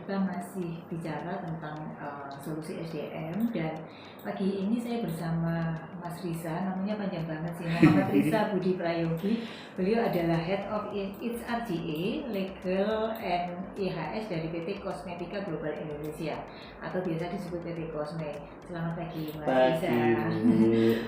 kita masih bicara tentang solusi SDM, dan pagi ini saya bersama Mas Riza, namanya panjang banget sih, Muhammad Riza Budi Prayogi. Beliau adalah Head of HRGA, Legal and IHS dari PT Kosmetika Global Indonesia atau biasa disebut PT Kosme. Selamat pagi Mas Riza.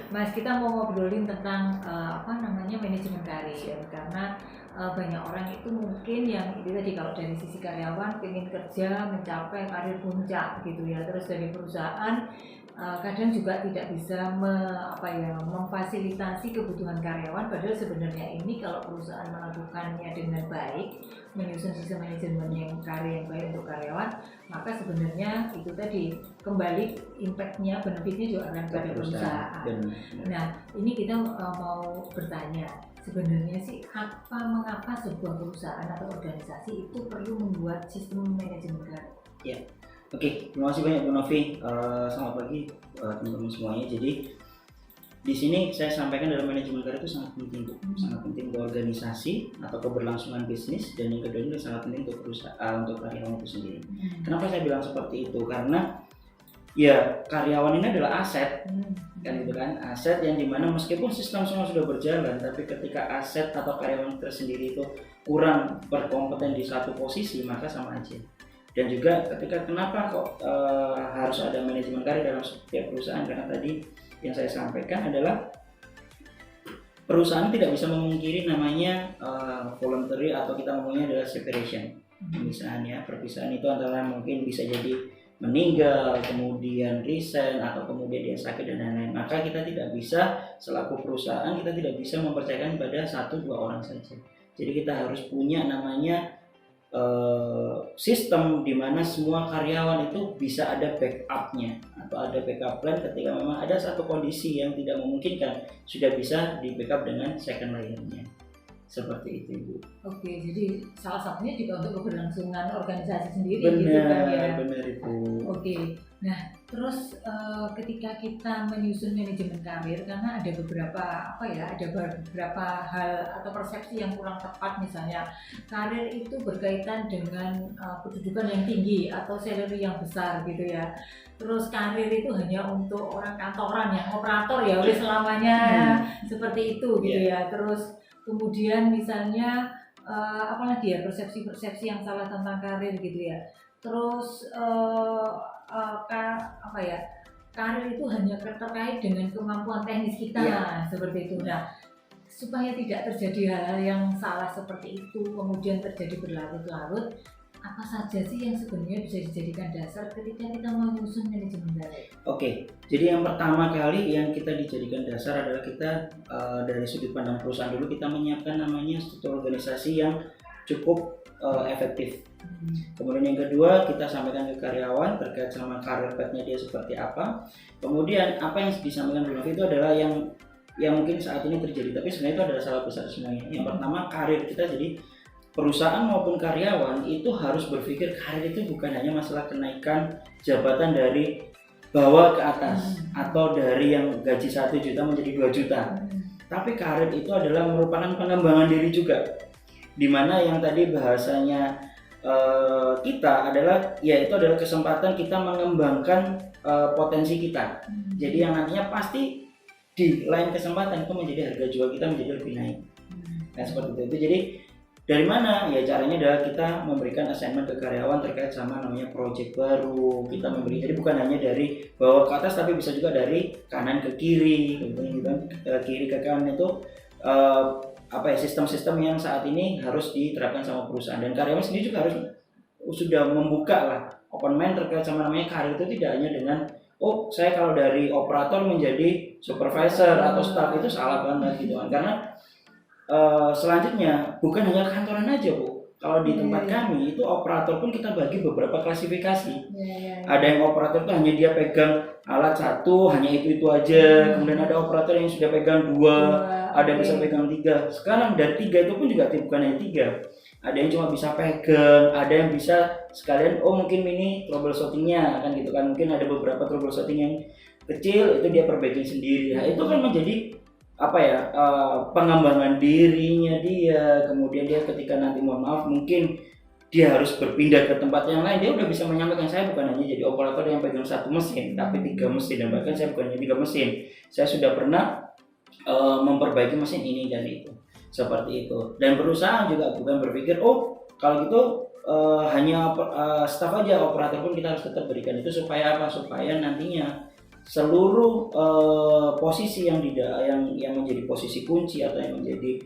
Mas, kita mau ngobrolin tentang manajemen karir, karena banyak orang itu mungkin yang itu tadi, kalau dari sisi karyawan pengen kerja mencapai karir puncak gitu ya, terus dari perusahaan kadang juga tidak bisa memfasilitasi kebutuhan karyawan, padahal sebenarnya ini kalau perusahaan melakukannya dengan baik, menyusun sistem manajemen yang karir yang baik untuk karyawan, maka sebenarnya itu tadi kembali impactnya, benefitnya juga akan pada perusahaan. Nah, ini kita mau bertanya, sebenarnya sih mengapa sebuah perusahaan atau organisasi itu perlu membuat sistem manajemen karir? Ya, oke, terima kasih banyak Bu Novi. Selamat pagi teman-teman semuanya. Jadi di sini saya sampaikan dalam manajemen karir itu sangat penting, Bu. Sangat penting untuk organisasi atau keberlangsungan bisnis, dan yang kedua ini sangat penting untuk perusahaan, untuk karyawan itu sendiri. Kenapa saya bilang seperti itu? Karena ya karyawan ini adalah aset, kan gitu kan, aset yang dimana meskipun sistem semua sudah berjalan, tapi ketika aset atau karyawan tersendiri itu kurang berkompeten di satu posisi, maka sama aja. Dan juga ketika kenapa kok harus ada manajemen karir dalam setiap perusahaan, karena tadi yang saya sampaikan adalah perusahaan tidak bisa memungkiri namanya voluntary atau kita ngomongnya adalah separation. Misalnya perpisahan itu antara mungkin bisa jadi meninggal, kemudian resign, atau kemudian dia sakit dan lain-lain. Maka kita tidak bisa, selaku perusahaan kita tidak bisa mempercayakan pada 1-2 orang saja. Jadi kita harus punya namanya sistem di mana semua karyawan itu bisa ada backupnya atau ada backup plan ketika memang ada satu kondisi yang tidak memungkinkan, sudah bisa di backup dengan second layernya. Seperti itu, Bu. Oke, jadi salah satunya juga untuk keberlangsungan organisasi sendiri. Benar, gitu kan ya. Benar itu. Oke, nah terus ketika kita menyusun manajemen karir, karena ada beberapa hal atau persepsi yang kurang tepat, misalnya karir itu berkaitan dengan kedudukan yang tinggi atau salary yang besar gitu ya. Terus karir itu hanya untuk orang kantoran yang operator ya, udah selamanya seperti itu gitu ya. Terus kemudian misalnya persepsi-persepsi yang salah tentang karir gitu ya. Terus karir itu hanya terkait dengan kemampuan teknis kita, seperti itu. Nah, supaya tidak terjadi hal-hal yang salah seperti itu, kemudian terjadi berlarut-larut, apa saja sih yang sebenarnya bisa dijadikan dasar ketika kita menyusun manajemen karir? Oke, jadi yang pertama kali yang kita dijadikan dasar adalah kita dari sudut pandang perusahaan dulu, kita menyiapkan namanya struktur organisasi yang cukup efektif. Kemudian yang kedua, kita sampaikan ke karyawan terkait sama karir path-nya dia seperti apa. Kemudian apa yang disampaikan dulu itu adalah yang mungkin saat ini terjadi, tapi sebenarnya itu adalah salah besar semuanya. Yang pertama, karir kita, jadi perusahaan maupun karyawan itu harus berpikir karir itu bukan hanya masalah kenaikan jabatan dari bawah ke atas atau dari yang gaji 1 juta menjadi 2 juta. Tapi karir itu adalah merupakan pengembangan diri juga. Dimana yang tadi bahasanya kita adalah, ya itu adalah kesempatan kita mengembangkan potensi kita. Jadi yang nantinya pasti di lain kesempatan itu menjadi harga jual kita menjadi lebih naik. Nah seperti itu. Jadi dari mana? Ya caranya adalah kita memberikan assignment ke karyawan terkait sama namanya project baru. Kita memberi, jadi bukan hanya dari bawah ke atas, tapi bisa juga dari kanan ke kiri, kiri ke kanan itu sistem-sistem yang saat ini harus diterapkan sama perusahaan, dan karyawan sendiri juga harus sudah membuka lah open mind terkait sama namanya karir itu tidak hanya dengan saya kalau dari operator menjadi supervisor atau staff, itu salah banget gitu kan, karena selanjutnya bukan hanya kantoran aja, Bu. Kalau di tempat kami itu operator pun kita bagi beberapa klasifikasi. Ada yang operator itu hanya dia pegang alat 1, hanya itu aja. Kemudian ada operator yang sudah pegang 2, ada yang bisa pegang 3. Sekarang dari 3 itu pun juga bukan hanya 3. Ada yang cuma bisa pegang, ada yang bisa sekalian mungkin ini troubleshooting-nya kan gitu kan. Mungkin ada beberapa troubleshooting yang kecil itu dia perbaiki sendiri. Nah, itu kan menjadi pengembangan dirinya dia. Kemudian dia ketika nanti mohon maaf mungkin dia harus berpindah ke tempat yang lain, dia udah bisa menyampaikan, saya bukan hanya jadi operator yang pegang satu mesin, tapi 3 mesin, dan bahkan saya bukan hanya 3 mesin, saya sudah pernah memperbaiki mesin ini dan itu, seperti itu. Dan perusahaan juga bukan berpikir, oh kalau gitu hanya staff aja, operator pun kita harus tetap berikan itu, supaya apa? Supaya nantinya seluruh posisi yang menjadi posisi kunci atau yang menjadi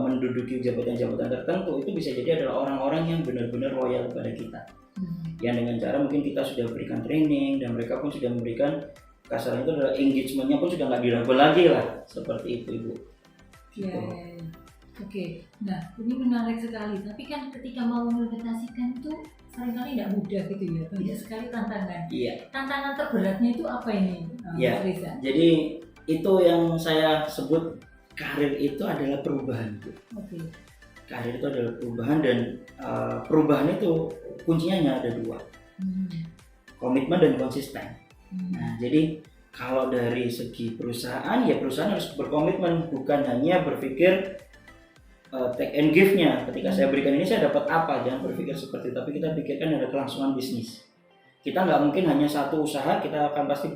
menduduki jabatan-jabatan tertentu itu bisa jadi adalah orang-orang yang benar-benar loyal kepada kita. Yang dengan cara mungkin kita sudah berikan training dan mereka pun sudah memberikan, kasarnya itu adalah engagementnya pun sudah nggak diragukan lagi lah, seperti itu Ibu. Ya, oke. Nah ini menarik sekali. Tapi kan ketika mau mengimplementasikan itu seringkali tidak mudah gitu ya, banyak sekali tantangan. Iya. Tantangan terberatnya itu apa ini, Mas Riza? Jadi itu yang saya sebut karir itu adalah perubahan. Oke. Karir itu adalah perubahan, dan perubahan itu kuncinya hanya ada 2, komitmen dan konsisten. Nah, jadi kalau dari segi perusahaan, ya perusahaan harus berkomitmen, bukan hanya berpikir take and give-nya. Ketika saya berikan ini saya dapat apa, jangan berpikir seperti itu, tapi kita pikirkan ada kelangsungan bisnis. Kita nggak mungkin hanya satu usaha, kita akan pasti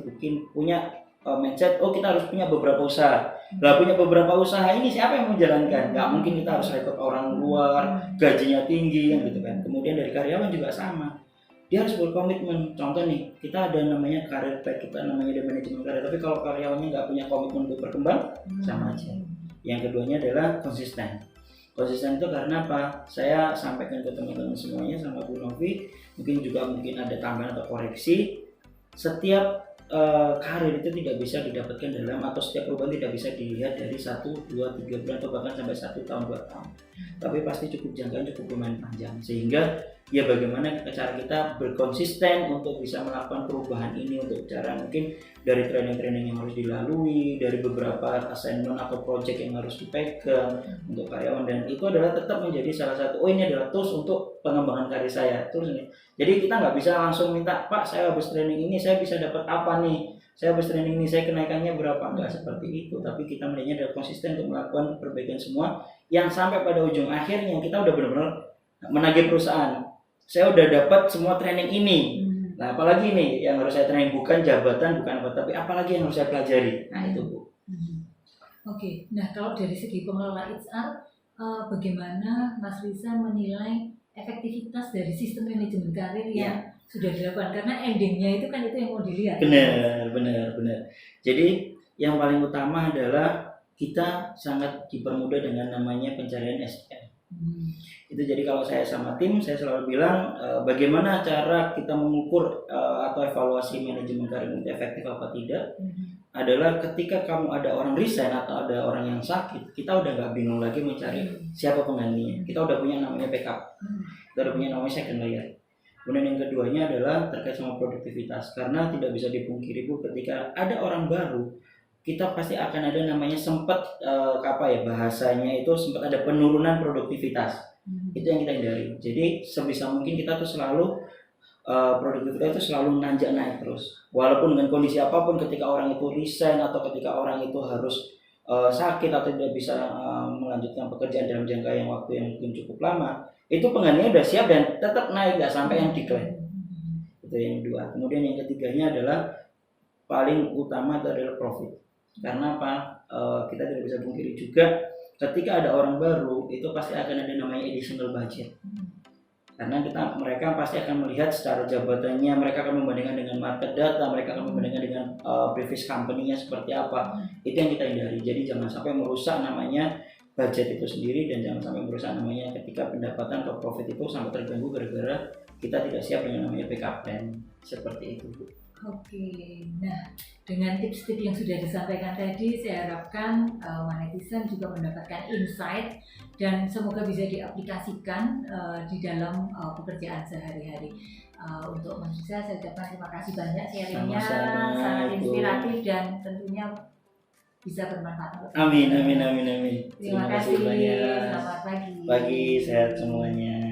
punya mindset, oh kita harus punya beberapa usaha. Lah punya beberapa usaha ini siapa yang menjalankan? Nggak mungkin kita harus rekrut orang luar, gajinya tinggi kan gitu kan. Kemudian dari karyawan juga sama. Dia harus berkomitmen. Contoh nih, kita ada namanya karir pack, kita namanya ada manajemen karir, tapi kalau karyawannya nggak punya komitmen untuk berkembang, sama aja. Yang keduanya adalah konsisten. Konsisten itu karena apa? Saya sampaikan ke teman-teman semuanya sama Bu Novi, mungkin ada tambahan atau koreksi. Setiap karir itu tidak bisa didapatkan atau setiap perubahan tidak bisa dilihat dari 1, 2, 3 bulan atau bahkan sampai 1 tahun 2 tahun, tapi pasti cukup jangkauan cukup lumayan panjang, sehingga ya bagaimana cara kita berkonsisten untuk bisa melakukan perubahan ini, untuk cara mungkin dari training-training yang harus dilalui, dari beberapa assignment atau project yang harus dipegang untuk karyawan, dan itu adalah tetap menjadi salah satu, ini adalah tools untuk pengembangan karir saya, tools ini. Jadi kita nggak bisa langsung minta, Pak saya habis training ini saya bisa dapat apa nih, saya habis training ini saya kenaikannya berapa, enggak seperti itu, tapi kita melihatnya adalah konsisten untuk melakukan perbaikan semua, yang sampai pada ujung akhirnya kita udah benar-benar menagih perusahaan. Saya udah dapat semua training ini. Nah, apalagi nih yang harus saya training, bukan jabatan, bukan apa, tapi apalagi yang harus saya pelajari. Nah, itu Bu. Oke. Nah, kalau dari segi pengelola HR, bagaimana Mas Riza menilai efektivitas dari sistem manajemen karir yang sudah dilakukan? Karena endingnya itu kan itu yang mau dilihat. Benar. Jadi yang paling utama adalah kita sangat dipermudah dengan namanya pencarian SDM. Itu jadi kalau saya sama tim, saya selalu bilang bagaimana cara kita mengukur atau evaluasi manajemen karir itu efektif apa tidak, adalah ketika kamu ada orang resign atau ada orang yang sakit, kita udah nggak bingung lagi mencari siapa penggantinya. Kita udah punya namanya backup, kita udah punya namanya second layer. Kemudian yang keduanya adalah terkait sama produktivitas, karena tidak bisa dipungkiri Bu, ketika ada orang baru, kita pasti akan ada namanya sempat bahasanya itu sempat ada penurunan produktivitas. Itu yang kita hindari. Jadi sebisa mungkin kita tuh selalu produktivitas itu selalu nanjak naik terus. Walaupun dengan kondisi apapun, ketika orang itu resign atau ketika orang itu harus sakit atau tidak bisa melanjutkan pekerjaan dalam jangka yang waktu yang mungkin cukup lama, itu penggantinya udah siap dan tetap naik, nggak sampai yang decline. Itu yang kedua. Kemudian yang ketiganya adalah paling utama itu adalah profit. Karena apa? Kita tidak bisa pungkiri juga ketika ada orang baru itu pasti akan ada namanya additional budget. Karena mereka pasti akan melihat secara jabatannya, mereka akan membandingkan dengan market data, mereka akan membandingkan dengan previous company-nya seperti apa. Itu yang kita hindari. Jadi jangan sampai merusak namanya budget itu sendiri, dan jangan sampai merusak namanya ketika pendapatan atau profit itu sampai terganggu gara-gara kita tidak siap dengan namanya backup plan. Seperti itu Bu. Oke, nah dengan tips-tips yang sudah disampaikan tadi, saya harapkan netizen juga mendapatkan insight dan semoga bisa diaplikasikan di dalam pekerjaan sehari-hari. Untuk Mas Riza, saya ucapkan terima kasih banyak, sharingnya sangat inspiratif dan tentunya bisa bermanfaat. Amin. Terima kasih. Banyak. Selamat pagi. Pagi, sehat semuanya.